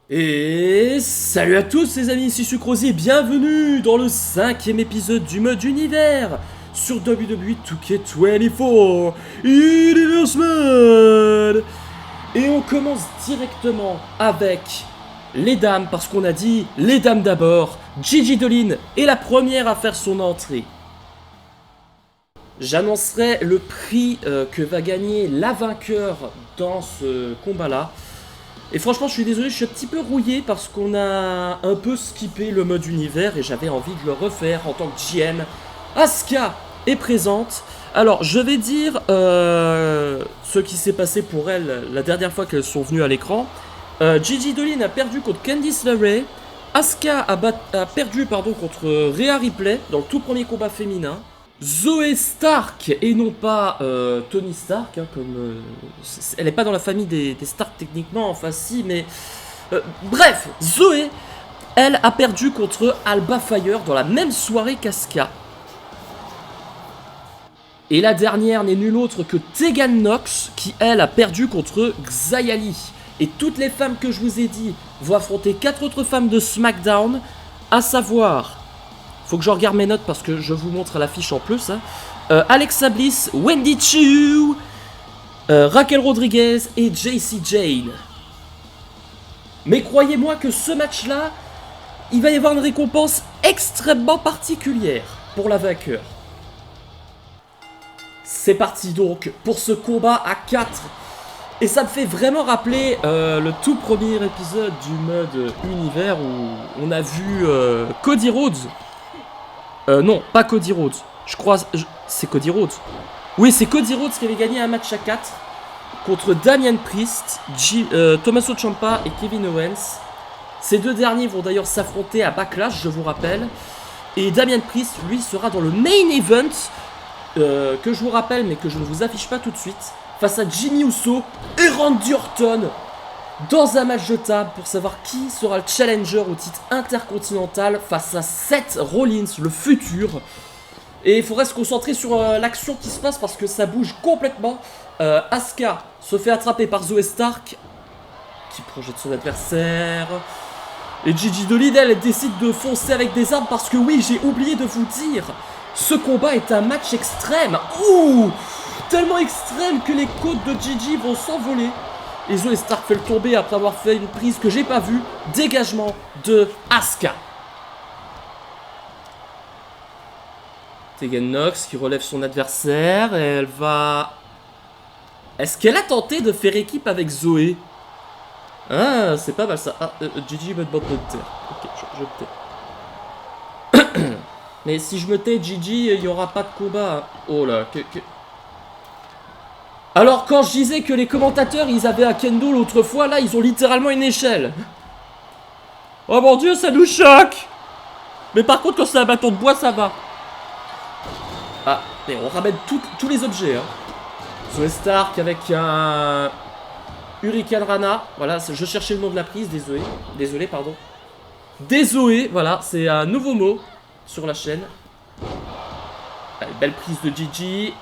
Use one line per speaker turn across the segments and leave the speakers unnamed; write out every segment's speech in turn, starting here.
Et salut à tous les amis, ici Sucrosy, bienvenue dans le 5e épisode du mode univers sur WWE 2K24 Universe Mode. Et on commence directement avec les dames, parce qu'on a dit les dames d'abord. Gigi Dolin est la première à faire son entrée. J'annoncerai le prix que va gagner la vainqueur dans ce combat-là. Et franchement, je suis désolé, je suis un petit peu rouillé parce qu'on a un peu skippé le mode univers et j'avais envie de le refaire en tant que GM. Asuka est présente. Alors, je vais dire ce qui s'est passé pour elles la dernière fois qu'elles sont venues à l'écran. Gigi Dolin a perdu contre Candice LeRae. Asuka a perdu contre Rhea Ripley dans le tout premier combat féminin. Zoé Stark et non pas Tony Stark, elle n'est pas dans la famille des Stark techniquement, enfin si, mais bref, Zoé, elle a perdu contre Alba Fire dans la même soirée qu'Asuka. Et la dernière n'est nulle autre que Tegan Nox qui elle a perdu contre Xia Li. Et toutes les femmes que je vous ai dit vont affronter 4 autres femmes de SmackDown, à savoir... Faut que je regarde mes notes parce que je vous montre l'affiche en plus. Alexa Bliss, Wendy Choo, Raquel Rodriguez et Jacy Jayne. Mais croyez-moi que ce match-là, il va y avoir une récompense extrêmement particulière pour la vainqueur. C'est parti donc pour ce combat à 4. Et ça me fait vraiment rappeler le tout premier épisode du mode univers où on a vu Cody Rhodes. Non, pas Cody Rhodes. Je crois... C'est Cody Rhodes. Oui, c'est Cody Rhodes qui avait gagné un match à 4 contre Damian Priest, Tommaso Ciampa et Kevin Owens. Ces deux derniers vont d'ailleurs s'affronter à Backlash, je vous rappelle. Et Damian Priest, lui, sera dans le main event, que je vous rappelle, mais que je ne vous affiche pas tout de suite, face à Jimmy Uso et Randy Orton, dans un match de table pour savoir qui sera le challenger au titre intercontinental face à Seth Rollins, le futur. Et il faudrait se concentrer sur l'action qui se passe parce que ça bouge complètement. Asuka se fait attraper par Zoé Stark, qui projette son adversaire. Et Gigi Dolin, elle décide de foncer avec des armes parce que oui, j'ai oublié de vous dire, ce combat est un match extrême. Ouh, tellement extrême que les côtes de Gigi vont s'envoler. Et Zoé Stark fait le tomber après avoir fait une prise que j'ai pas vue. Dégagement de Asuka. Tegan Nox qui relève son adversaire et elle va... Est-ce qu'elle a tenté de faire équipe avec Zoé? Ah, c'est pas mal ça. Ah, Gigi me demande de me taire. Ok, je me tais. Mais si je me tais, Gigi, il n'y aura pas de combat. Oh là, Alors quand je disais que les commentateurs ils avaient un kendo l'autre fois, là ils ont littéralement une échelle. Oh mon dieu, ça nous choque. Mais par contre quand c'est un bâton de bois ça va. Ah, mais on ramène tous les objets hein. Zoé Stark avec un Hurricane Rana. Voilà, je cherchais le nom de la prise, désolé pardon. Désolé, voilà, c'est un nouveau mot sur la chaîne. Allez, belle prise de Gigi.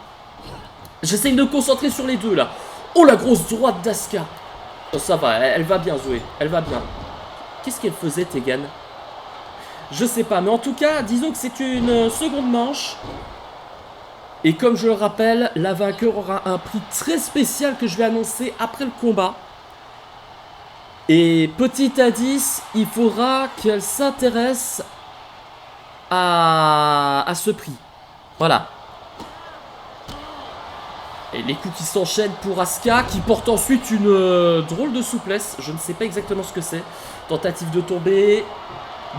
J'essaye de me concentrer sur les deux là. Oh la grosse droite d'Asuka. Oh ça va, elle va bien Zoé, elle va bien. Qu'est-ce qu'elle faisait Tegan? Je sais pas, mais en tout cas, disons que c'est une seconde manche. Et comme je le rappelle, la vainqueur aura un prix très spécial que je vais annoncer après le combat. Et petit indice, il faudra qu'elle s'intéresse à ce prix. Voilà. Et les coups qui s'enchaînent pour Asuka, qui porte ensuite une drôle de souplesse. Je ne sais pas exactement ce que c'est. Tentative de tomber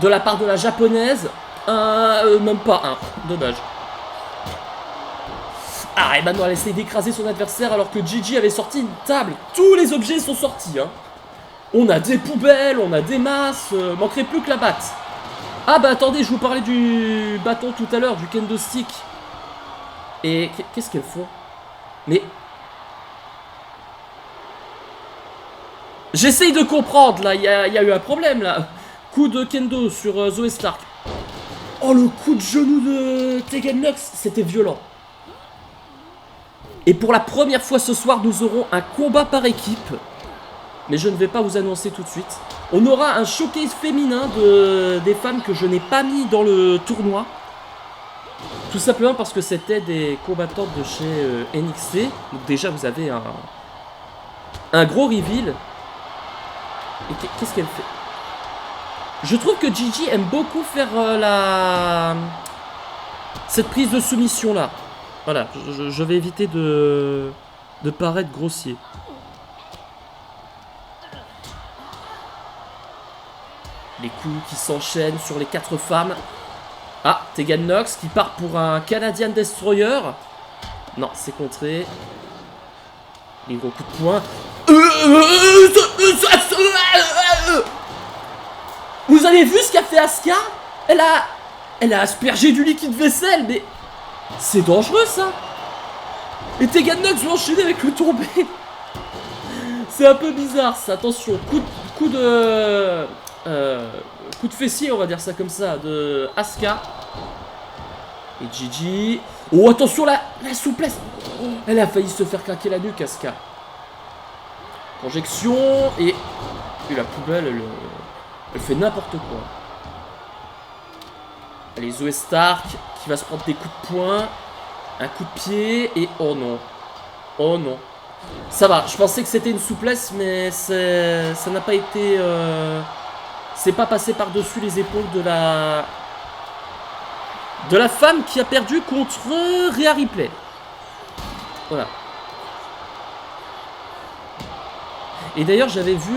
de la part de la japonaise. Même pas un. Dommage. Ah, et maintenant elle essaie d'écraser son adversaire alors que Gigi avait sorti une table. Tous les objets sont sortis. Hein. On a des poubelles, on a des masses. Manquerait plus que la batte. Ah bah attendez, je vous parlais du bâton tout à l'heure, du kendo stick. Et qu'est-ce qu'elles font? Mais... J'essaye de comprendre, là, il y a eu un problème, là. Coup de kendo sur Zoé Stark. Oh, le coup de genou de Tegan Nox, c'était violent. Et pour la première fois ce soir, nous aurons un combat par équipe. mais je ne vais pas vous annoncer tout de suite. On aura un showcase féminin des femmes que je n'ai pas mis dans le tournoi. Tout simplement parce que c'était des combattantes de chez NXT. Donc déjà vous avez un gros reveal. Et qu'est-ce qu'elle fait? Je trouve que Gigi aime beaucoup faire cette prise de soumission là. Voilà, je vais éviter de paraître grossier. Les coups qui s'enchaînent sur les 4 femmes. Ah, Tegan Nox qui part pour un Canadian Destroyer. Non, c'est contré. Les gros coups de poing. Vous avez vu ce qu'a fait Asuka? Elle a aspergé du liquide vaisselle, mais c'est dangereux ça. Et Tegan Nox va enchaîner avec le tombé. C'est un peu bizarre ça, attention. Coup de fessier, on va dire ça comme ça, de Asuka. Et Gigi. Oh, attention, la souplesse. Elle a failli se faire craquer la nuque, Asuka. Projection. Et la poubelle, elle fait n'importe quoi. Allez, Zoé Stark qui va se prendre des coups de poing. Un coup de pied. Et oh non. Oh non. Ça va, je pensais que c'était une souplesse, mais ça n'a pas été... c'est pas passé par-dessus les épaules de la femme qui a perdu contre Rhea Ripley. Voilà. Et d'ailleurs, j'avais vu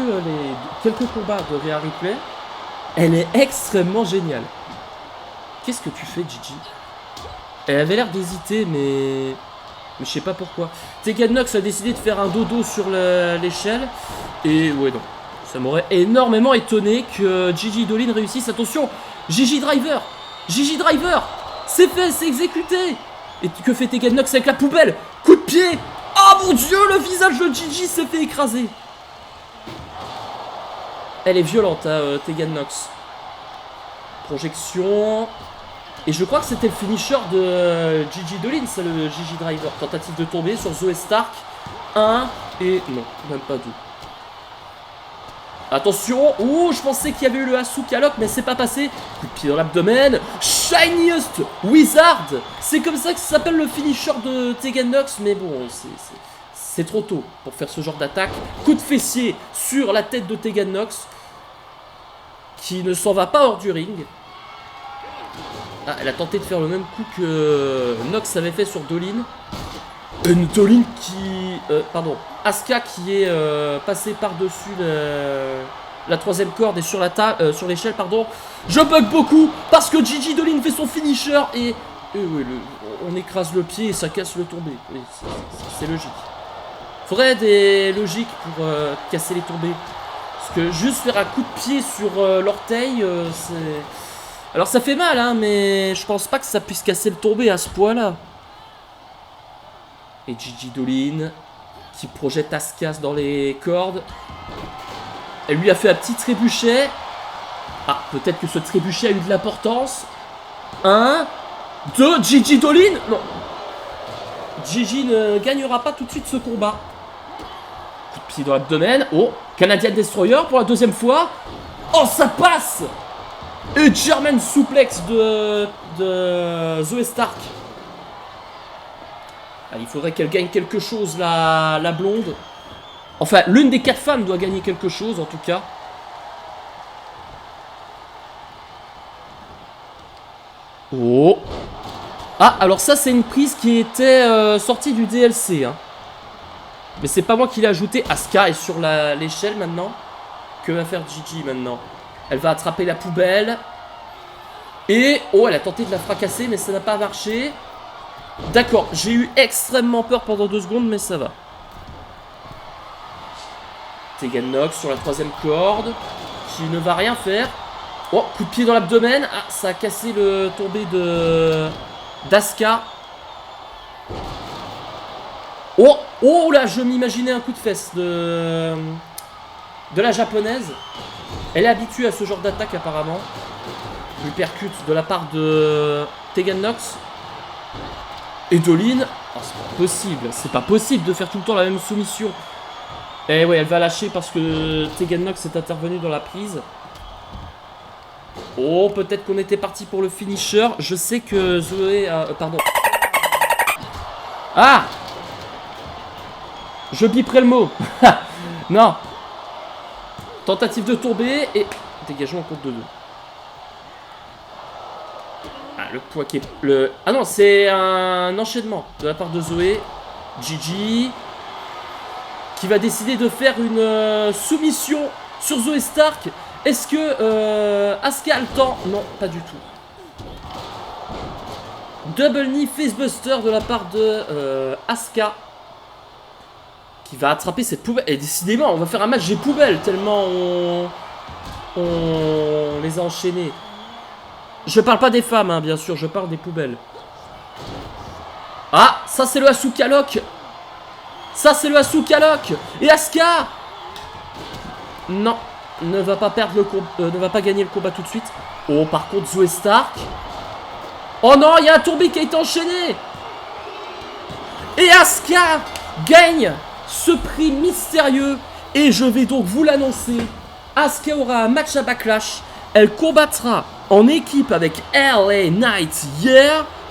quelques combats de Rhea Ripley. Elle est extrêmement géniale. Qu'est-ce que tu fais, Gigi? Elle avait l'air d'hésiter, mais je sais pas pourquoi. Tegan Nox a décidé de faire un dodo sur l'échelle. Et ouais, non. Ça m'aurait énormément étonné que Gigi Dolin réussisse. Attention, Gigi Driver. Gigi Driver. C'est fait, c'est exécuté. Et que fait Tegan Nox avec la poubelle? Coup de pied. Oh mon dieu, le visage de Gigi s'est fait écraser. Elle est violente, hein, Tegan Nox. Projection. Et je crois que c'était le finisher de Gigi Dolin, c'est le Gigi Driver. Tentative de tomber sur Zoé Stark. 1 et non, même pas 2. Attention. Oh, je pensais qu'il y avait eu le Asuka Lock, mais c'est pas passé. Coup de pied dans l'abdomen. Shiniest Wizard. C'est comme ça que ça s'appelle le finisher de Tegan Nox, mais bon, c'est trop tôt pour faire ce genre d'attaque. Coup de fessier sur la tête de Tegan Nox, qui ne s'en va pas hors du ring. Ah, elle a tenté de faire le même coup que Nox avait fait sur Dolin. Une Dolin qui... pardon, Asuka qui est passée par-dessus la troisième corde et sur l'échelle, pardon. Je bug beaucoup parce que Gigi Dolin fait son finisher et oui, on écrase le pied et ça casse le tombé. Oui, c'est logique. Faudrait des logiques pour casser les tombés. Parce que juste faire un coup de pied sur l'orteil, c'est... Alors ça fait mal, hein, mais je pense pas que ça puisse casser le tombé à ce point-là. Et Gigi Dolin qui projette Asuka dans les cordes. Elle lui a fait un petit trébuchet. Ah, peut-être que ce trébuchet a eu de l'importance. 1, 2, Gigi Dolin. Non. Gigi ne gagnera pas tout de suite ce combat. Coup de pied dans l'abdomen. Oh, Canadian Destroyer pour la deuxième fois. Oh, ça passe. Et German Suplex de Zoé Stark. Ah, il faudrait qu'elle gagne quelque chose, la blonde. Enfin, l'une des 4 femmes doit gagner quelque chose, en tout cas. Oh. Ah, alors ça, c'est une prise qui était sortie du DLC. Hein. Mais c'est pas moi qui l'ai ajouté. Asuka est sur l'échelle maintenant. Que va faire Gigi maintenant? Elle va attraper la poubelle. Et... oh, elle a tenté de la fracasser, mais ça n'a pas marché. D'accord, j'ai eu extrêmement peur pendant 2 secondes, mais ça va. Tegan Nox sur la troisième corde, qui ne va rien faire. Oh, coup de pied dans l'abdomen. Ah, ça a cassé le tombé d'Asuka. Oh, oh là, je m'imaginais un coup de fesse de la japonaise. Elle est habituée à ce genre d'attaque apparemment. Lui percute de la part de Tegan Nox. Et Dolin. Oh, c'est pas possible de faire tout le temps la même soumission. Eh ouais, elle va lâcher parce que Tegan Nox est intervenu dans la prise. Oh, peut-être qu'on était parti pour le finisher. Je sais que Zoé a... pardon. Ah! Je biperai le mot. Non. Tentative de tomber et... Dégagement en compte de 2. Ah, le poids qui est... Ah non, c'est un enchaînement de la part de Zoé. Gigi. Qui va décider de faire une soumission sur Zoé Stark. Est-ce que Asuka a le temps? Non, pas du tout. Double knee facebuster de la part de Asuka. Qui va attraper cette poubelle. Et décidément, on va faire un match des poubelles tellement on les a enchaînés. Je parle pas des femmes, hein, bien sûr, je parle des poubelles. Ah, ça c'est le Asuka Lock. Ça c'est le Asuka Lock. Et Asuka non, ne va pas perdre le ne va pas gagner le combat tout de suite. Oh, par contre, Zoé Stark. Oh non, il y a un tourbi qui a été enchaîné. Et Asuka gagne ce prix mystérieux. Et je vais donc vous l'annoncer. Asuka aura un match à Backlash. Elle combattra en équipe avec LA Knight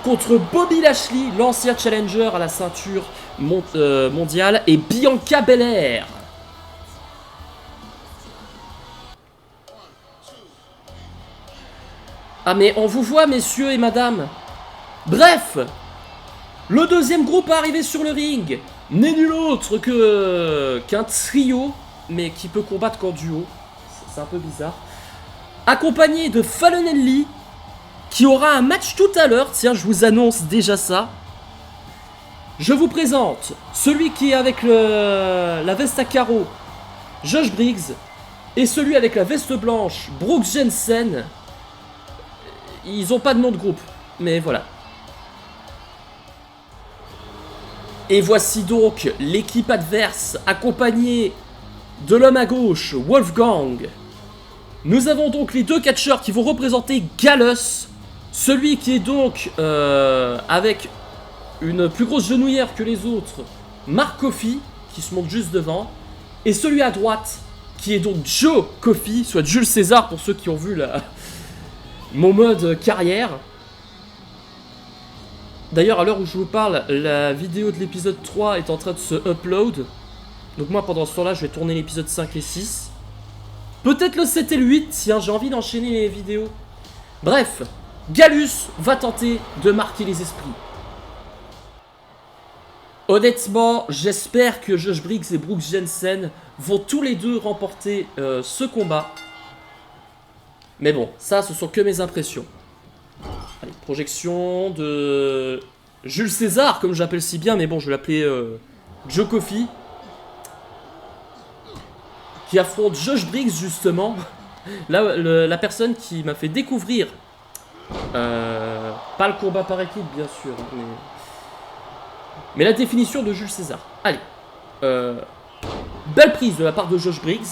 contre Bobby Lashley, l'ancien challenger à la ceinture mondiale, et Bianca Belair. Ah mais on vous voit, messieurs et madame. Bref, le deuxième groupe à arriver sur le ring n'est nul autre qu'un trio, mais qui peut combattre qu'en duo. C'est un peu bizarre. Accompagné de Fallon Henley, qui aura un match tout à l'heure. Tiens, je vous annonce déjà ça. Je vous présente celui qui est avec la veste à carreaux, Josh Briggs, et celui avec la veste blanche, Brooks Jensen. Ils ont pas de nom de groupe, mais voilà. Et voici donc l'équipe adverse, accompagnée de l'homme à gauche, Wolfgang. Nous avons donc les deux catcheurs qui vont représenter Gallus, celui qui est donc avec une plus grosse genouillère que les autres, Mark Coffey, qui se monte juste devant, et celui à droite, qui est donc Joe Coffey, soit Jules César pour ceux qui ont vu mon mode carrière. D'ailleurs, à l'heure où je vous parle, la vidéo de l'épisode 3 est en train de se upload. Donc moi, pendant ce temps-là, je vais tourner l'épisode 5 et 6. Peut-être le 7 et le 8, tiens, j'ai envie d'enchaîner les vidéos. Bref, Gallus va tenter de marquer les esprits. Honnêtement, j'espère que Josh Briggs et Brooks Jensen vont tous les deux remporter ce combat. Mais bon, ça, ce sont que mes impressions. Allez, projection de Jules César, comme j'appelle si bien, mais bon, je vais l'appeler Joe Coffey. Qui affronte Josh Briggs, justement. Là, la personne qui m'a fait découvrir. Pas le combat par équipe, bien sûr. Mais la définition de Jules César. Allez. Belle prise de la part de Josh Briggs.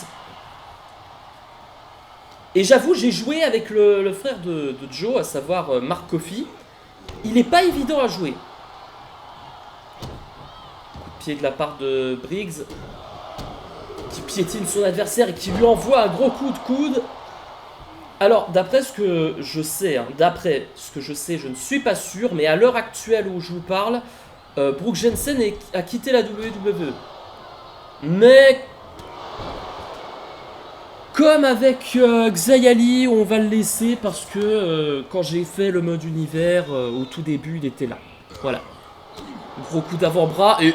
Et j'avoue, j'ai joué avec le frère de Joe, à savoir Mark Coffey. Il n'est pas évident à jouer. Coup de pied de la part de Briggs. Qui piétine son adversaire et qui lui envoie un gros coup de coude. Alors, d'après ce que je sais, je ne suis pas sûr, mais à l'heure actuelle où je vous parle, Brooks Jensen a quitté la WWE. Mais, comme avec Xayali, on va le laisser parce que quand j'ai fait le mode univers, au tout début, il était là. Voilà. Gros coup d'avant-bras et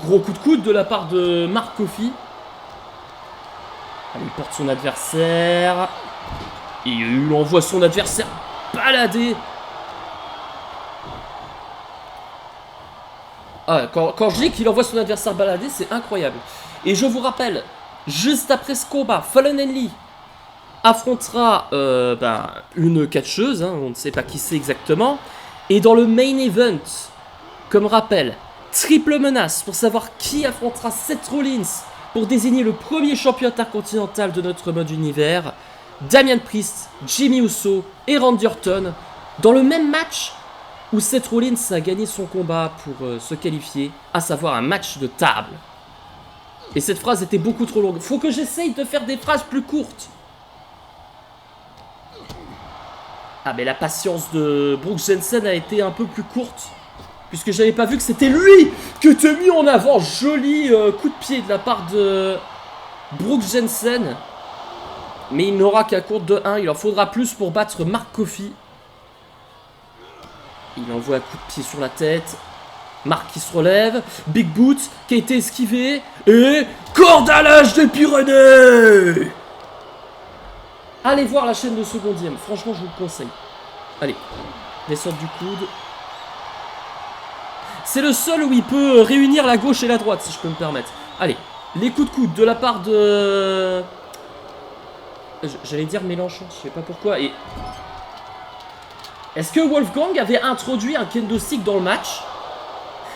gros coup de coude de la part de Mark Coffey. Il porte son adversaire. Il envoie son adversaire balader. Ah, quand je dis qu'il envoie son adversaire balader, c'est incroyable. Et je vous rappelle, juste après ce combat, Fallon Henley affrontera une catcheuse, hein, on ne sait pas qui c'est exactement. Et dans le main event, comme rappel, triple menace pour savoir qui affrontera Seth Rollins pour désigner le premier champion intercontinental de notre mode univers, Damian Priest, Jimmy Uso et Randy Orton, dans le même match où Seth Rollins a gagné son combat pour se qualifier, à savoir un match de table. Et cette phrase était beaucoup trop longue. Faut que j'essaye de faire des phrases plus courtes. Ah mais la patience de Brooks Jensen a été un peu plus courte. Puisque j'avais pas vu que c'était lui que t'as mis en avant. Joli coup de pied de la part de Brooks Jensen. Mais il n'aura qu'à compte de 1. Il en faudra plus pour battre Mark Coffey. Il envoie un coup de pied sur la tête. Mark qui se relève. Big Boot qui a été esquivé. Et corde à l'âge des Pyrénées. Allez voir la chaîne de Secondième. Franchement, je vous le conseille. Allez. Descente du coude. C'est le seul où il peut réunir la gauche et la droite, si je peux me permettre. Allez. Les coups de coude de la part de... J'allais dire Mélenchon. Je sais pas pourquoi. Et... Est-ce que Wolfgang avait introduit un kendo stick dans le match?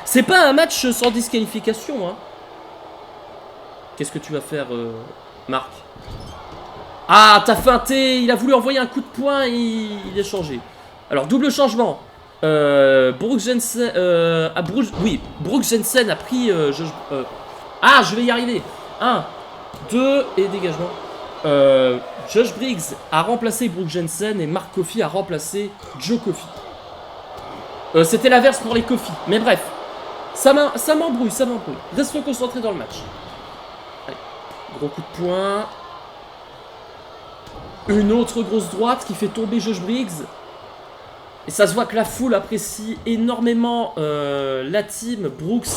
C'est pas un match sans disqualification, hein. Qu'est-ce que tu vas faire, Marc? Ah, t'as feinté. Il a voulu envoyer un coup de poing et il est changé. Alors, double changement. Brooks Jensen... Brooks Jensen a pris... Ah, je vais y arriver. 1, 2 et dégagement. Josh Briggs a remplacé Brooks Jensen et Mark Coffey a remplacé Joe Coffey. C'était l'inverse pour les Coffey. Mais bref, ça m'embrouille, ça m'embrouille. Restons concentrés dans le match. Allez, gros coup de poing. Une autre grosse droite qui fait tomber Josh Briggs. Et ça se voit que la foule apprécie énormément la team Brooks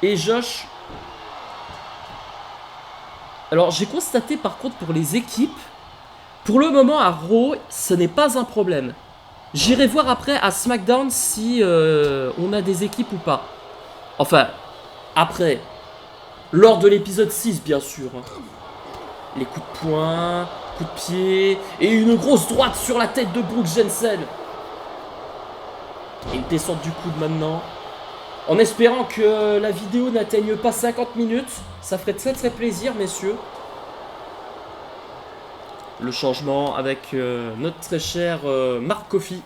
et Josh. Alors, j'ai constaté par contre pour les équipes, pour le moment à Raw, ce n'est pas un problème. J'irai voir après à SmackDown si on a des équipes ou pas. Enfin, après, lors de l'épisode 6 bien sûr. Les coups de poing, coups de pied, et une grosse droite sur la tête de Brooks Jensen. Et une descente du coude maintenant. En espérant que la vidéo n'atteigne pas 50 minutes. Ça ferait très très plaisir, messieurs. Le changement avec notre très cher Mark Coffey.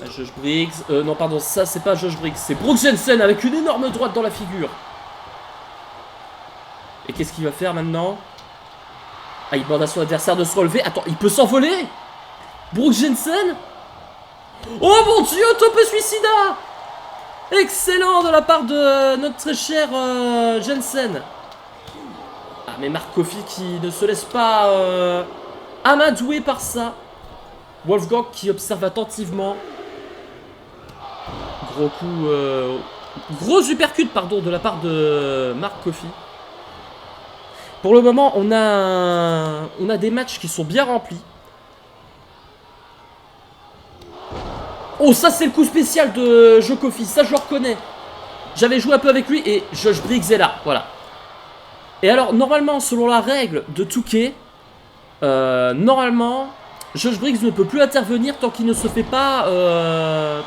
Josh Briggs. Non, pardon, ça c'est pas Josh Briggs. C'est Brooks Jensen avec une énorme droite dans la figure. Et qu'est-ce qu'il va faire maintenant? Ah, il demande à son adversaire de se relever. Attends, il peut s'envoler? Brooks Jensen? Oh mon dieu, topé suicida! Excellent de la part de notre très cher Jensen. Ah, mais Mark Coffey qui ne se laisse pas amadouer par ça. Wolfgang qui observe attentivement. Gros coup... gros uppercut, pardon, de la part de Mark Coffey. Pour le moment, on a des matchs qui sont bien remplis. Oh, ça c'est le coup spécial de Joe Coffey, ça je le reconnais. J'avais joué un peu avec lui et Josh Briggs est là, voilà. Et alors, normalement, selon la règle de 2K, normalement, Josh Briggs ne peut plus intervenir tant qu'il ne se fait pas,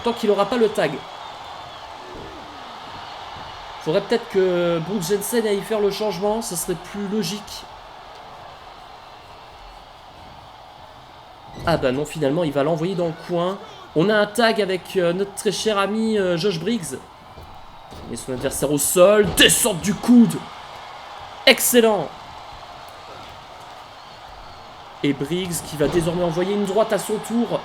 tant qu'il n'aura pas le tag. Faudrait peut-être que Brooks Jensen aille faire le changement, ça serait plus logique. Ah bah non, finalement, il va l'envoyer dans le coin. On a un tag avec notre très cher ami Josh Briggs. Et son adversaire au sol. Descente du coude. Excellent. Et Briggs qui va désormais envoyer une droite à son tour.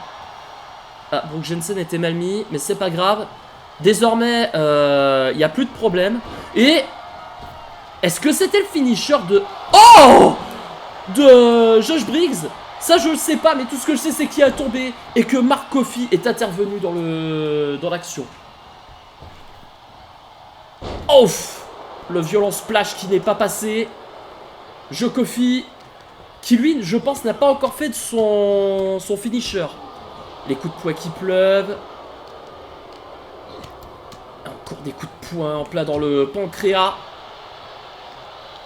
Ah, Brooks Jensen était mal mis, mais c'est pas grave. Désormais, il n'y a plus de problème. Et est-ce que c'était le finisher de... Oh, de Josh Briggs? Ça je le sais pas, mais tout ce que je sais c'est qu'il a tombé et que Mark Coffey est intervenu dans l'action. Ouf, le violent splash qui n'est pas passé. Joe Coffey qui lui, je pense, n'a pas encore fait de son finisher. Les coups de poing qui pleuvent. Encore des coups de poing en plein dans le pancréas.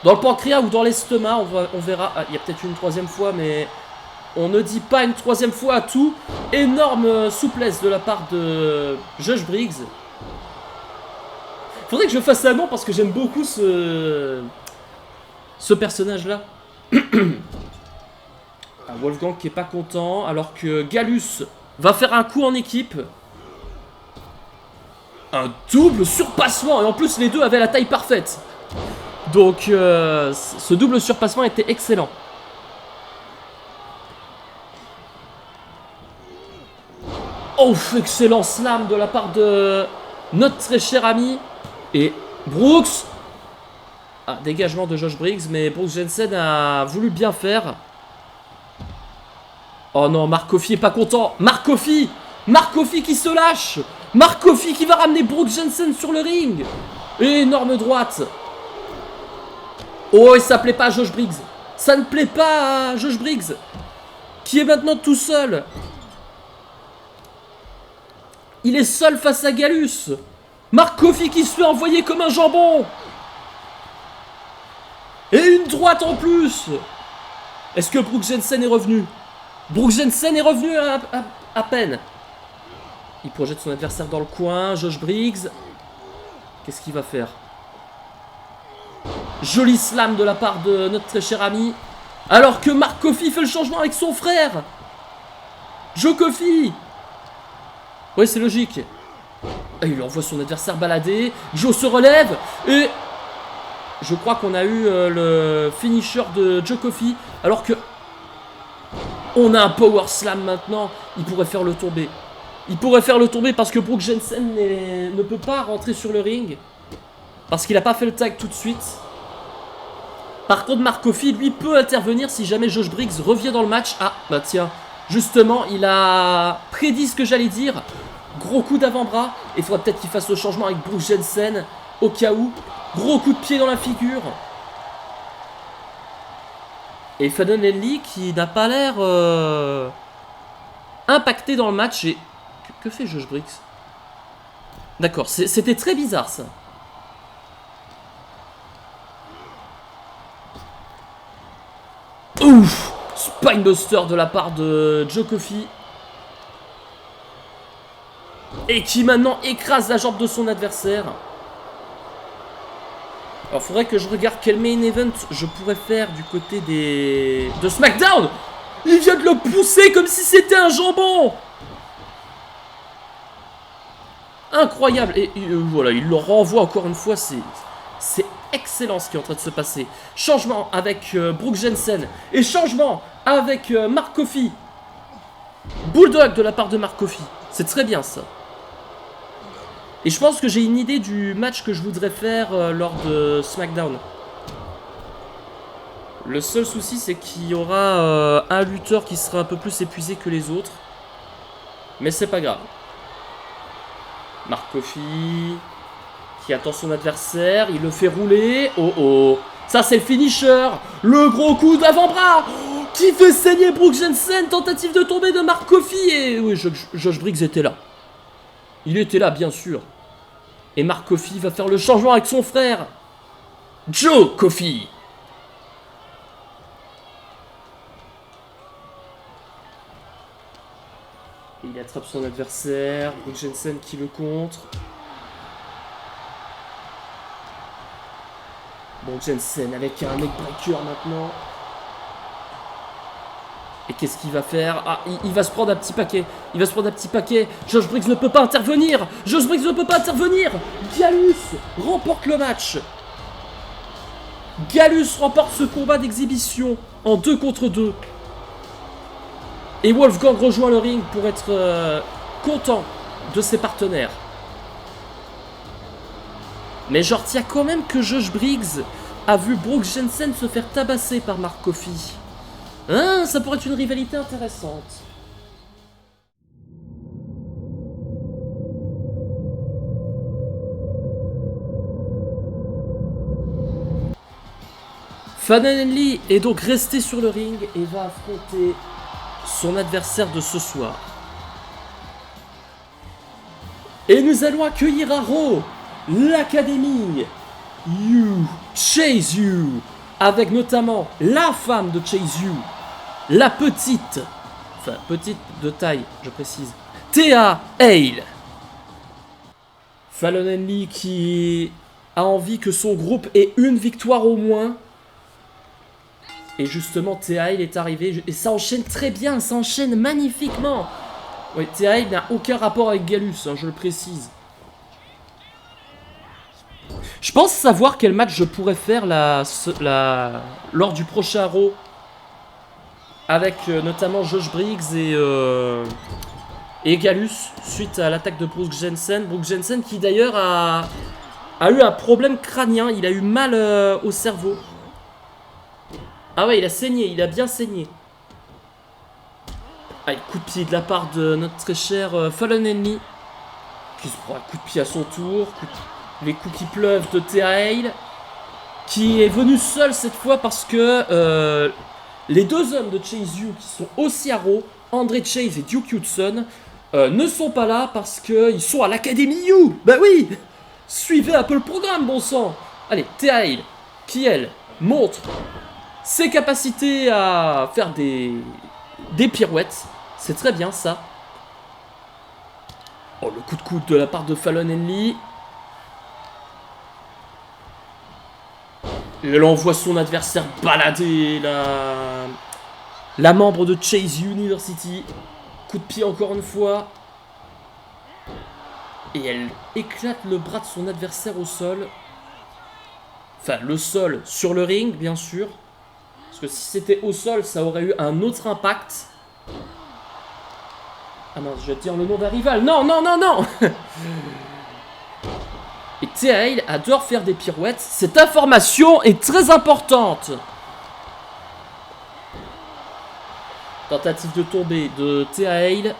Dans le pancréas ou dans l'estomac, on verra. Ah, il y a peut-être une troisième fois, mais... On ne dit pas une troisième fois à tout. Énorme souplesse de la part de Josh Briggs. Faudrait que je fasse ça, non, parce que j'aime beaucoup ce personnage-là. Wolfgang qui est pas content, alors que Gallus va faire un coup en équipe. Un double surpassement. Et en plus, les deux avaient la taille parfaite. Donc, ce double surpassement était excellent. Oh, excellent slam de la part de notre très cher ami. Et Brooks. Ah, dégagement de Josh Briggs, mais Brooks Jensen a voulu bien faire. Oh non, Mark Coffey est pas content. Mark Coffey qui se lâche. Mark Coffey qui va ramener Brooks Jensen sur le ring. Énorme droite. Oh, et ça plaît pas à Josh Briggs. Ça ne plaît pas à Josh Briggs, qui est maintenant tout seul. Il est seul face à Gallus. Mark Coffey qui se fait envoyer comme un jambon. Et une droite en plus. Est-ce que Brooks Jensen est revenu? Brooks Jensen est revenu à peine. Il projette son adversaire dans le coin. Josh Briggs. Qu'est-ce qu'il va faire? Joli slam de la part de notre très cher ami. Alors que Mark Coffey fait le changement avec son frère. Joe Coffey. Ouais, c'est logique. Et il envoie son adversaire balader. Joe se relève. Et je crois qu'on a eu le finisher de Joe Coffey. Alors que on a un power slam maintenant. Il pourrait faire le tomber. Il pourrait faire le tomber parce que Brooks Jensen ne peut pas rentrer sur le ring. Parce qu'il n'a pas fait le tag tout de suite. Par contre, Mark Coffey, lui, peut intervenir si jamais Josh Briggs revient dans le match. Ah, bah tiens, justement, il a prédit ce que j'allais dire. Gros coup d'avant-bras. Et il faudra peut-être qu'il fasse le changement avec Brooks Jensen. Au cas où. Gros coup de pied dans la figure. Et Fallon Henley qui n'a pas l'air impacté dans le match. Et que fait Josh Briggs? D'accord, c'était très bizarre ça. Ouf! Spinebuster de la part de Joe Coffey. Et qui maintenant écrase la jambe de son adversaire. Alors faudrait que je regarde quel main event je pourrais faire du côté de SmackDown. Il vient de le pousser comme si c'était un jambon. Incroyable. Et voilà, il le renvoie encore une fois. C'est excellent ce qui est en train de se passer. Changement avec Brooks Jensen. Et changement avec Mark Coffey. Bulldog de la part de Mark Coffey. C'est très bien ça. Et je pense que j'ai une idée du match que je voudrais faire lors de SmackDown. Le seul souci, c'est qu'il y aura un lutteur qui sera un peu plus épuisé que les autres. Mais c'est pas grave. Mark Coffey qui attend son adversaire. Il le fait rouler. Oh oh. Ça, c'est le finisher. Le gros coup d'avant-bras qui fait saigner Brooks Jensen. Tentative de tomber de Mark Coffey. Et oui, Josh Briggs était là. Il était là, bien sûr. Et Mark Coffey va faire le changement avec son frère. Joe Coffey. Il attrape son adversaire. Brooks Jensen qui le contre. Brooks Jensen avec un neckbreaker maintenant. Et qu'est-ce qu'il va faire? Ah, il va se prendre un petit paquet. Il va se prendre un petit paquet. Josh Briggs ne peut pas intervenir. Josh Briggs ne peut pas intervenir. Gallus remporte le match. Gallus remporte ce combat d'exhibition en 2 contre 2. Et Wolfgang rejoint le ring pour être content de ses partenaires. Mais je retiens quand même que Josh Briggs a vu Brooks Jensen se faire tabasser par Mark Coffey. Hein, ça pourrait être une rivalité intéressante. Fallon Henley est donc resté sur le ring et va affronter son adversaire de ce soir. Et nous allons accueillir à Raw l'Académie Chase You, avec notamment la femme de Chase You, la petite, enfin petite de taille, je précise, Thea Hale. Fallon Henley qui a envie que son groupe ait une victoire au moins. Et justement, Thea Hale est arrivé et ça enchaîne très bien, ça enchaîne magnifiquement. Oui, Thea Hale n'a aucun rapport avec Gallus, hein, je le précise. Je pense savoir quel match je pourrais faire lors du prochain Raw. Avec notamment Josh Briggs et Gallus suite à l'attaque de Brooks Jensen. Brooks Jensen qui d'ailleurs a eu un problème crânien. Il a eu mal au cerveau. Ah ouais, il a saigné, il a bien saigné. Allez, coup de pied de la part de notre très cher Fallen Enemy. Qui se prend un coup de pied à son tour. Les coups qui pleuvent de Thea Hale. Qui est venu seul cette fois parce que les deux hommes de Chase U qui sont aussi à Raw, André Chase et Duke Hudson, ne sont pas là parce qu'ils sont à l'Académie U. Bah oui. Suivez un peu le programme, bon sang. Allez, Thea Hale, qui elle montre ses capacités à faire des pirouettes. C'est très bien ça. Oh, le coup de coude de la part de Fallon Henley. Et là, on voit son adversaire balader la membre de Chase University. Coup de pied encore une fois. Et elle éclate le bras de son adversaire au sol. Enfin, le sol sur le ring, bien sûr. Parce que si c'était au sol, ça aurait eu un autre impact. Ah mince, je vais dire le nom d'un rival. Non, non, non, non. Et Thea Hale adore faire des pirouettes. Cette information est très importante. Tentative de tomber de Thea Hale.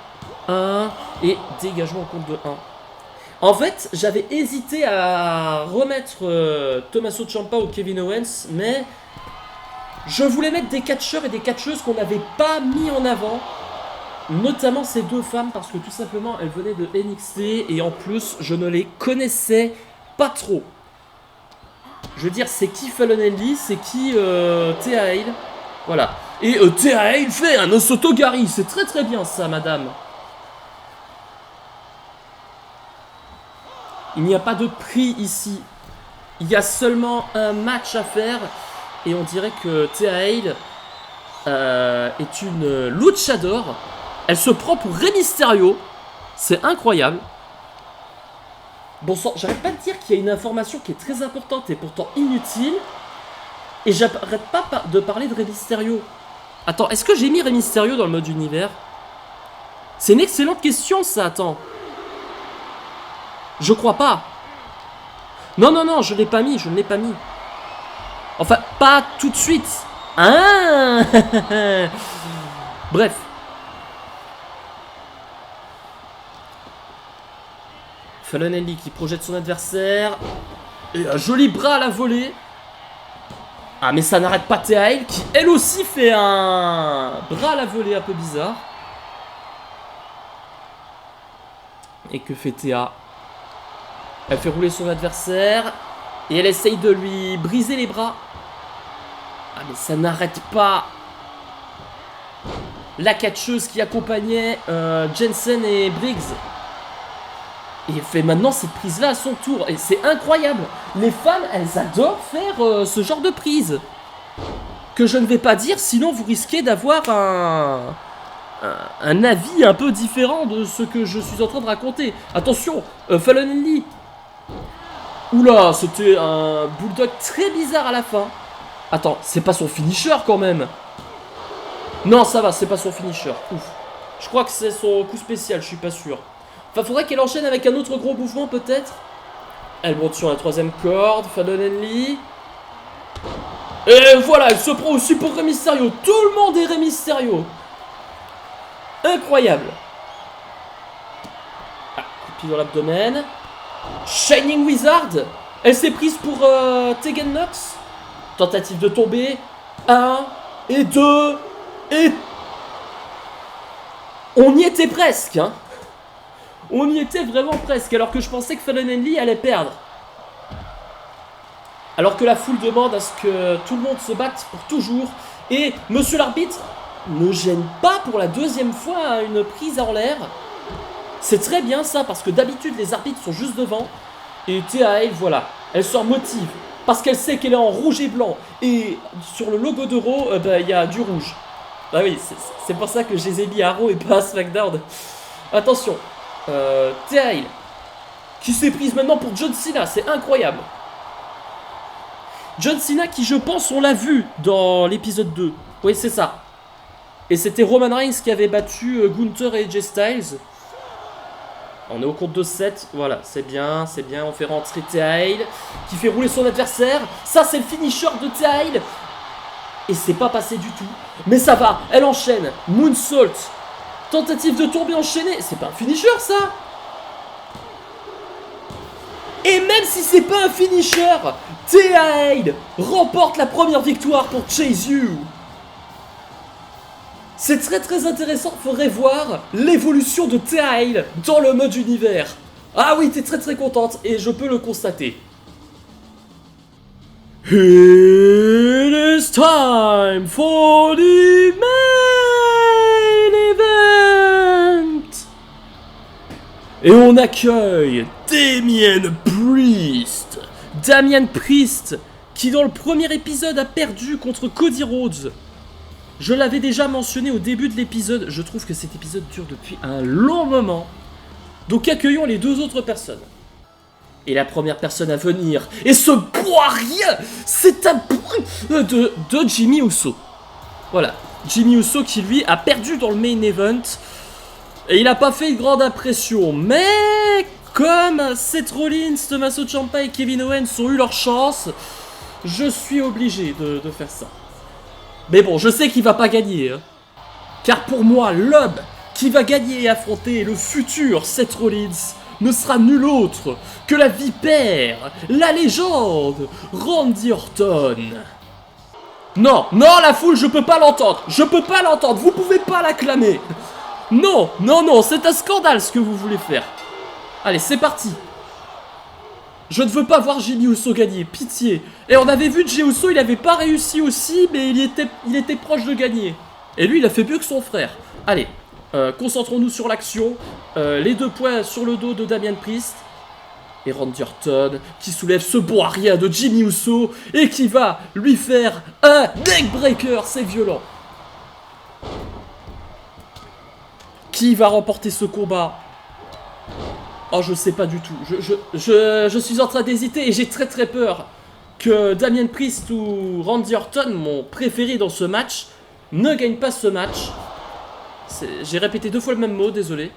1. Et dégagement au compte de 1. En fait, j'avais hésité à remettre Tommaso Ciampa ou Kevin Owens. Mais je voulais mettre des catcheurs et des catcheuses qu'on n'avait pas mis en avant. Notamment ces deux femmes parce que tout simplement elles venaient de NXT. Et en plus, je ne les connaissais pas trop. Je veux dire, c'est qui Fallon Henley, c'est qui Thea Hale. Voilà. Et Thea Hale fait un Osotogari. C'est très très bien ça, madame. Il n'y a pas de prix ici. Il y a seulement un match à faire. Et on dirait que Thea Hale est une luchador. Elle se prend pour Rey Mysterio. C'est incroyable. Bon sang, j'arrête pas de dire qu'il y a une information qui est très importante et pourtant inutile. Et j'arrête pas de parler de Rey Mysterio. Attends, est-ce que j'ai mis Rey Mysterio dans le mode univers? C'est une excellente question ça, attends. Je crois pas. Non, non, non, je l'ai pas mis, je ne l'ai pas mis. Enfin, pas tout de suite. Ah. Bref. Fallon Henley qui projette son adversaire. Et un joli bras à la volée. Ah, mais ça n'arrête pas Thea Hale qui, elle aussi, fait un bras à la volée un peu bizarre. Et que fait Thea? Elle fait rouler son adversaire. Et elle essaye de lui briser les bras. Ah, mais ça n'arrête pas. La catcheuse qui accompagnait Jensen et Briggs. Et elle fait maintenant cette prise-là à son tour. Et c'est incroyable. Les femmes, elles adorent faire ce genre de prise. Que je ne vais pas dire, sinon vous risquez d'avoir un avis un peu différent de ce que je suis en train de raconter. Attention, Fallon Henley. Oula, c'était un bulldog très bizarre à la fin. Attends, c'est pas son finisher quand même. Non, ça va, c'est pas son finisher. Ouf. Je crois que c'est son coup spécial, je suis pas sûr. Enfin, faudrait qu'elle enchaîne avec un autre gros mouvement peut-être. Elle monte sur la troisième corde, Fallon Henley. Et voilà, elle se prend aussi pour Rey Mysterio. Tout le monde est Rey Mysterio. Incroyable. Ah, coup de pied dans l'abdomen. Shining Wizard. Elle s'est prise pour Tegan Nox. Tentative de tomber. 1 et 2 et... On y était presque, hein. On y était vraiment presque, alors que je pensais que Fallon Henley allait perdre. Alors que la foule demande à ce que tout le monde se batte pour toujours. Et monsieur l'arbitre ne gêne pas pour la deuxième fois une prise en l'air. C'est très bien ça, parce que d'habitude les arbitres sont juste devant. Et Thea Hale, voilà, elle se motive. Parce qu'elle sait qu'elle est en rouge et blanc. Et sur le logo de Raw, il y a du rouge. Ah oui, c'est pour ça que je les ai mis à Raw et pas à SmackDown. Attention. Thea Hale qui s'est prise maintenant pour John Cena, c'est incroyable. John Cena qui, je pense, on l'a vu dans l'épisode 2. Oui, c'est ça. Et c'était Roman Reigns qui avait battu Gunther et AJ Styles. On est au compte de 7. Voilà, c'est bien, c'est bien. On fait rentrer T.A.L. qui fait rouler son adversaire. Ça, c'est le finisher de T.A.L. Et c'est pas passé du tout. Mais ça va, elle enchaîne. Moonsault. Tentative de tomber enchaînée. C'est pas un finisher, ça. Et même si c'est pas un finisher, T.A.L. remporte la première victoire pour Chase You. C'est très très intéressant, faudrait voir l'évolution de T.A.L. dans le mode univers. Ah oui, t'es très très contente et je peux le constater. It is time for the main event. Et on accueille Damian Priest. Damian Priest qui dans le premier épisode a perdu contre Cody Rhodes. Je l'avais déjà mentionné au début de l'épisode, je trouve que cet épisode dure depuis un long moment. Donc accueillons les deux autres personnes. Et la première personne à venir, et ce rien, c'est un de Jimmy Uso. Voilà, Jimmy Uso qui lui a perdu dans le main event. Et il n'a pas fait une grande impression, mais comme Seth Rollins, Tommaso Ciampa et Kevin Owens ont eu leur chance, je suis obligé de faire ça. Mais bon, je sais qu'il va pas gagner. Hein. Car pour moi, l'homme qui va gagner et affronter le futur Seth Rollins ne sera nul autre que la vipère, la légende, Randy Orton. Non, non, la foule, je peux pas l'entendre. Je peux pas l'entendre. Vous pouvez pas l'acclamer. Non, non, non, c'est un scandale ce que vous voulez faire. Allez, c'est parti. Je ne veux pas voir Jimmy Uso gagner, pitié. Et on avait vu Jey Uso, il n'avait pas réussi aussi, mais il était proche de gagner. Et lui, il a fait mieux que son frère. Allez, concentrons-nous sur l'action. Les 2 points sur le dos de Damian Priest. Et Randy Orton qui soulève ce beau arrière de Jimmy Uso et qui va lui faire un neckbreaker, c'est violent. Qui va remporter ce combat ? Oh, je sais pas du tout. Je suis en train d'hésiter et j'ai très très peur que Damian Priest ou Randy Orton, mon préféré dans ce match, ne gagne pas ce match. J'ai répété 2 fois le même mot, désolé.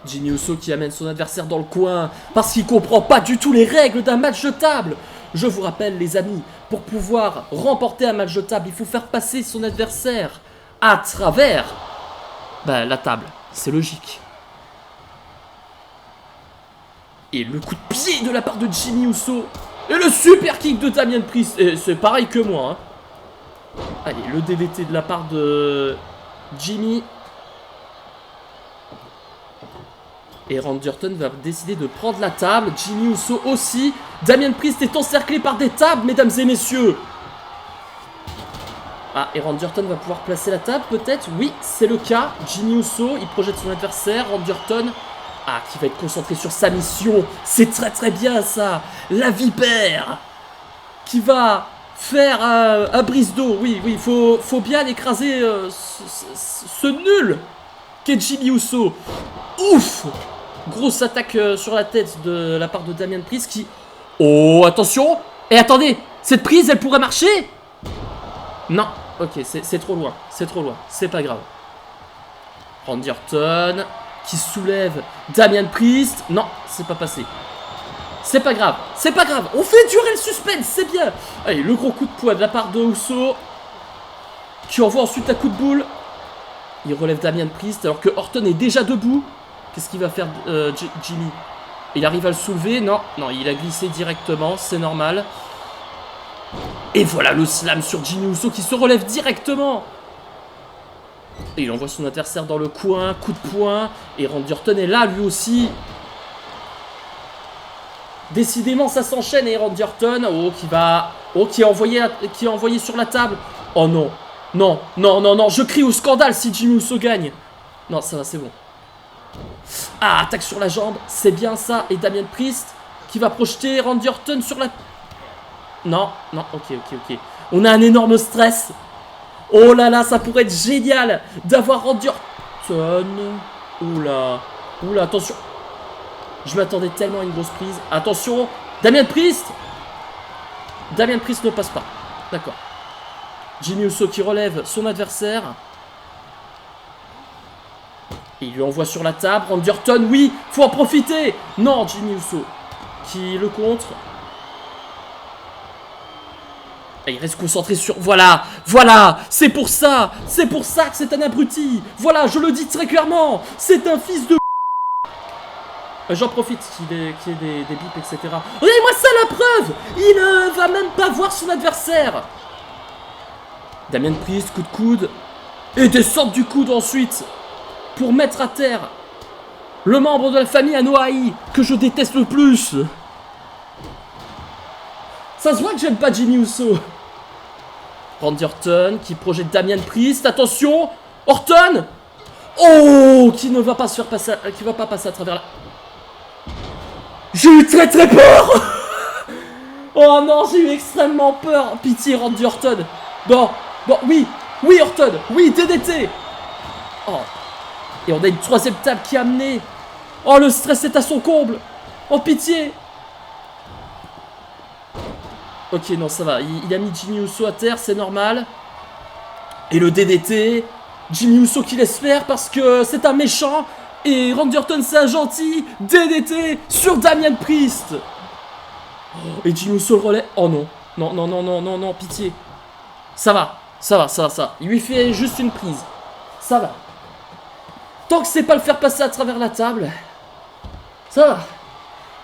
Jimmy Uso qui amène son adversaire dans le coin parce qu'il comprend pas du tout les règles d'un match de table. Je vous rappelle les amis, pour pouvoir remporter un match de table, il faut faire passer son adversaire à travers la table. C'est logique. Et le coup de pied de la part de Jimmy Uso. Et le super kick de Damian Priest. C'est pareil que moi. Hein. Allez, le DDT de la part de Jimmy. Et Randy Orton va décider de prendre la table. Jimmy Uso aussi. Damian Priest est encerclé par des tables, mesdames et messieurs. Ah, et Randy Orton va pouvoir placer la table, peut-être. Oui, c'est le cas. Jimmy Uso, il projette son adversaire. Randy Orton... Ah, qui va être concentré sur sa mission. C'est très très bien ça. La vipère. Qui va faire un brise d'eau. Oui, oui, faut bien écraser ce nul qu'est Jimmy Uso. Ouf. Grosse attaque sur la tête de la part de Damian Priest qui... Oh, attention. Et attendez, cette prise, elle pourrait marcher? Non, ok, c'est trop loin. C'est trop loin, c'est pas grave. Randy Orton... qui soulève Damian Priest. Non, c'est pas passé. C'est pas grave, c'est pas grave. On fait durer le suspense, c'est bien. Allez, le gros coup de poing de la part de Uso. Qui envoie ensuite un coup de boule. Il relève Damian Priest alors que Orton est déjà debout. Qu'est-ce qu'il va faire Jimmy? Il arrive à le soulever. Non, non, il a glissé directement, c'est normal. Et voilà le slam sur Jimmy Uso qui se relève directement. Et il envoie son adversaire dans le coin, coup de poing. Et Randy Orton est là lui aussi. Décidément ça s'enchaîne et Randy Orton qui est envoyé sur la table. Oh non, non, non, non, non, je crie au scandale si Jimmy Uso gagne. Non, ça va, c'est bon. Ah, attaque sur la jambe, c'est bien ça. Et Damian Priest qui va projeter Randy Orton sur la... Non, non, ok. On a un énorme stress. Oh là là, ça pourrait être génial d'avoir Randy Orton. Oula, oula, attention. Je m'attendais tellement à une grosse prise. Attention, Damian Priest. Damien Priest ne passe pas. D'accord. Jimmy Uso qui relève son adversaire. Et il lui envoie sur la table. Randy Orton, oui, faut en profiter. Non, Jimmy Uso qui le contre. Et il reste concentré sur... Voilà, voilà, c'est pour ça que c'est un abruti. Voilà, je le dis très clairement, c'est un fils de... J'en profite qu'il y ait des bips, etc. Regardez-moi ça, la preuve. Il ne va même pas voir son adversaire. Damien Priest, coup de coude. Et descente du coude ensuite. Pour mettre à terre le membre de la famille Anoa'i que je déteste le plus. Ça se voit que j'aime pas Jimmy Uso. Randy Orton qui projette Damien Priest. Attention, Orton. Oh, qui ne va pas se faire passer, qui va pas passer à travers la... J'ai eu très très peur. Oh non, j'ai eu extrêmement peur. Pitié, Randy Orton. Bon, oui, Orton. Oui, DDT. Oh. Et on a une troisième table qui a amené. Oh, le stress est à son comble. Oh, pitié. Ok, non, ça va. Il a mis Jimmy Uso à terre, c'est normal. Et le DDT. Jimmy Uso qui laisse faire parce que c'est un méchant. Et Randy Orton, c'est un gentil. DDT sur Damien Priest. Oh, et Jimmy Uso le relais. Oh non. Non, pitié. Ça va. Il lui fait juste une prise. Ça va. Tant que c'est pas le faire passer à travers la table. Ça va.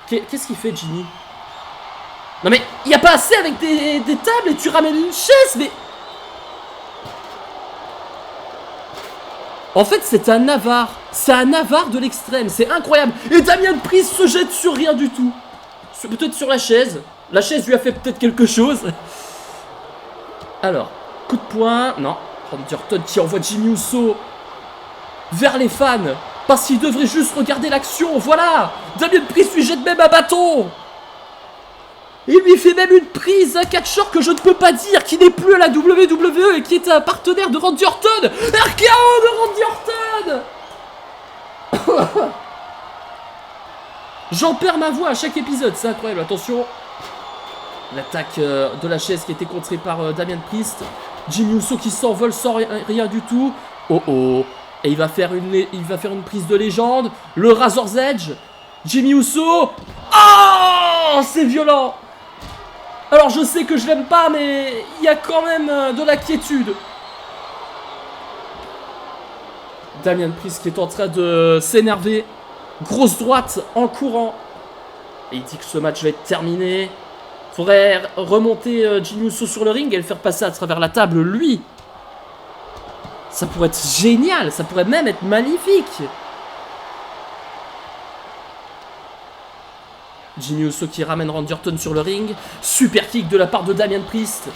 Qu'est-ce qu'il fait, Jimmy? Non mais, il n'y a pas assez avec des tables et tu ramènes une chaise, mais... En fait, c'est un avare. C'est un avare de l'extrême. C'est incroyable. Et Damien Priest se jette sur rien du tout. Peut-être sur la chaise. La chaise lui a fait peut-être quelque chose. Alors, coup de poing. Non. Randy Orton qui envoie Jimmy Uso vers les fans. Parce qu'il devrait juste regarder l'action. Voilà. Damien Priest lui jette même un bâton. Il lui fait même une prise à catcheur que je ne peux pas dire, qui n'est plus à la WWE et qui est un partenaire de Randy Orton. RKO de Randy Orton. J'en perds ma voix à chaque épisode, c'est incroyable. Attention. L'attaque de la chaise qui a été contrée par Damien Priest. Jimmy Uso qui s'envole sans rien du tout. Oh. Et il va faire une prise de légende. Le Razor's Edge. Jimmy Uso. Oh, c'est violent. Alors je sais que je l'aime pas, mais il y a quand même de la quiétude. Damien Priest qui est en train de s'énerver. Grosse droite en courant. Et il dit que ce match va être terminé. Faudrait remonter Jimmy Uso sur le ring et le faire passer à travers la table, lui. Ça pourrait être génial, ça pourrait même être magnifique. Jimmy Uso qui ramène Randy Orton sur le ring. Super kick de la part de Damien Priest.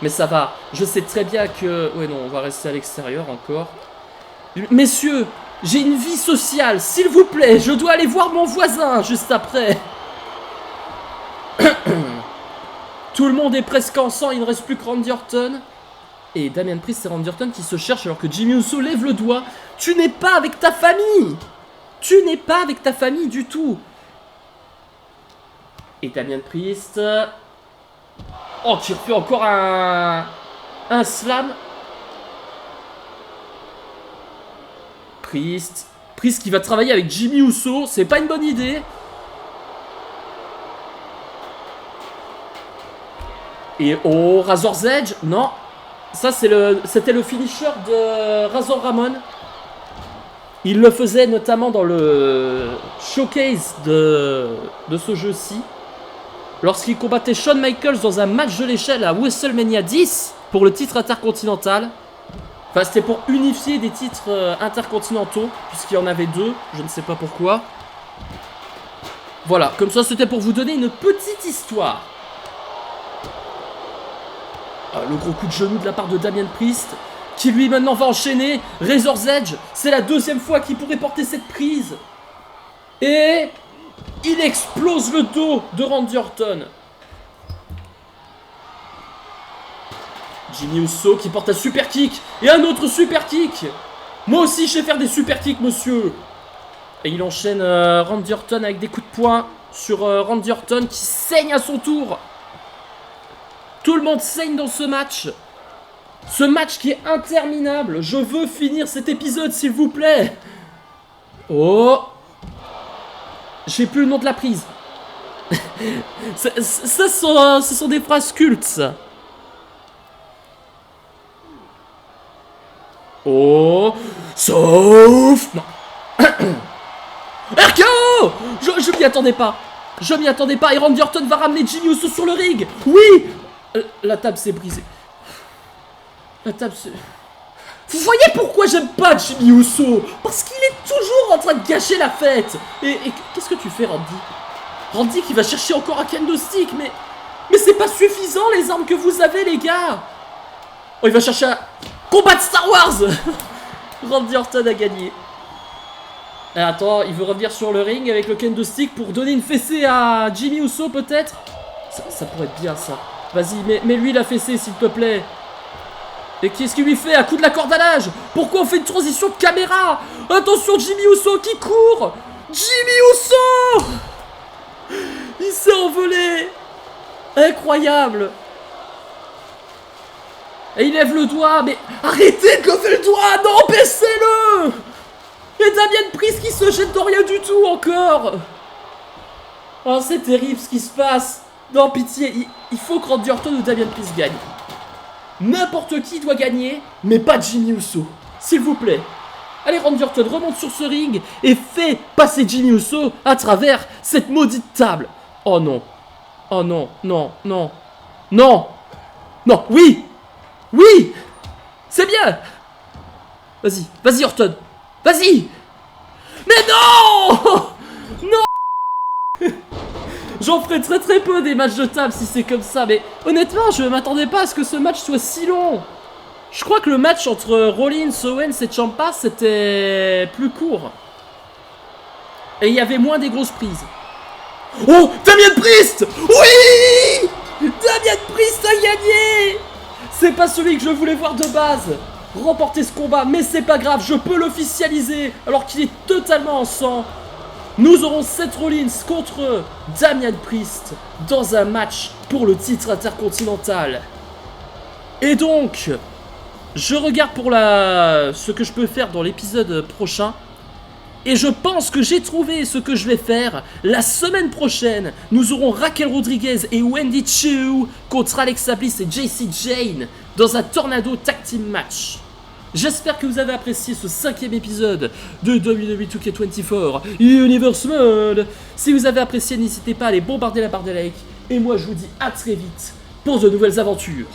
Mais ça va. Je sais très bien que... Ouais, non, on va rester à l'extérieur encore. Messieurs, j'ai une vie sociale. S'il vous plaît, je dois aller voir mon voisin juste après. Tout le monde est presque en sang. Il ne reste plus que Randy Orton. Et Damien Priest et Randy Orton qui se cherchent alors que Jimmy Uso lève le doigt. Tu n'es pas avec ta famille. Tu n'es pas avec ta famille du tout. Et Damien Priest... Oh, qui refait encore un slam. Priest qui va travailler avec Jimmy Uso. C'est pas une bonne idée. Et oh, Razor's Edge. Non. Ça, c'était le finisher de Razor Ramon. Il le faisait notamment dans le showcase de ce jeu-ci. Lorsqu'il combattait Shawn Michaels dans un match de l'échelle à WrestleMania 10 pour le titre intercontinental. Enfin, c'était pour unifier des titres intercontinentaux, puisqu'il y en avait deux, je ne sais pas pourquoi. Voilà, comme ça c'était pour vous donner une petite histoire. Le gros coup de genou de la part de Damien Priest, qui lui maintenant va enchaîner. Razor's Edge, c'est la deuxième fois qu'il pourrait porter cette prise. Et... il explose le dos de Randy Orton. Jimmy Uso qui porte un super kick. Et un autre super kick. Moi aussi je sais faire des super kicks, monsieur. Et il enchaîne Randy Orton avec des coups de poing sur Randy Orton qui saigne à son tour. Tout le monde saigne dans ce match. Ce match qui est interminable. Je veux finir cet épisode, s'il vous plaît. Oh. J'ai plus le nom de la prise. Ce sont des phrases cultes, ça. Oh. Sauf... Non. RKO. Je m'y attendais pas. Je m'y attendais pas. Et Randy Orton va ramener Jimmy Uso sur le ring. Oui. La table s'est brisée. La table s'est... Vous voyez pourquoi j'aime pas Jimmy Uso? Parce qu'il est toujours en train de gâcher la fête. Et qu'est-ce que tu fais, Randy? Randy qui va chercher encore un kendo stick. Mais c'est pas suffisant, les armes que vous avez, les gars. Oh, il va chercher un combat de Star Wars. Randy Orton a gagné. Et attends, il veut revenir sur le ring avec le kendo stick pour donner une fessée à Jimmy Uso, peut-être. Ça pourrait être bien, ça. Vas-y, mets-lui la fessée, s'il te plaît. Et qu'est-ce qu'il lui fait à coup de la corde à linge? Pourquoi on fait une transition de caméra? Attention, Jimmy Uso qui court. Jimmy Uso. Il s'est envolé. Incroyable. Et il lève le doigt, mais arrêtez de lever le doigt. Non, baissez-le. Et Damien Priest qui se jette dans rien du tout encore. Oh, c'est terrible ce qui se passe. Non, pitié, il faut que Randy Orton ou Damien Priest gagne. N'importe qui doit gagner, mais pas Jimmy Uso. S'il vous plaît. Allez, Randy Orton remonte sur ce ring et fait passer Jimmy Uso à travers cette maudite table. Oh non. Oh non, non, non. Non. Non, oui. Oui. C'est bien. Vas-y, vas-y Orton. Vas-y. Mais non. Non. J'en ferai très peu des matchs de table si c'est comme ça, mais honnêtement, je m'attendais pas à ce que ce match soit si long. Je crois que le match entre Rollins, Owens et Ciampa, c'était plus court. Et il y avait moins des grosses prises. Oh, Damien Priest. Oui. Damien Priest a gagné. C'est pas celui que je voulais voir de base. Remporter ce combat, mais c'est pas grave, je peux l'officialiser alors qu'il est totalement en sang. Nous aurons Seth Rollins contre Damien Priest dans un match pour le titre intercontinental. Et donc, je regarde pour ce que je peux faire dans l'épisode prochain. Et je pense que j'ai trouvé ce que je vais faire. La semaine prochaine, nous aurons Raquel Rodriguez et Wendy Choo contre Alexa Bliss et Jacy Jayne dans un Tornado Tag Team Match. J'espère que vous avez apprécié ce 5e épisode de WWE 2K24 Universe Mode. Si vous avez apprécié, n'hésitez pas à aller bombarder la barre des likes. Et moi, je vous dis à très vite pour de nouvelles aventures.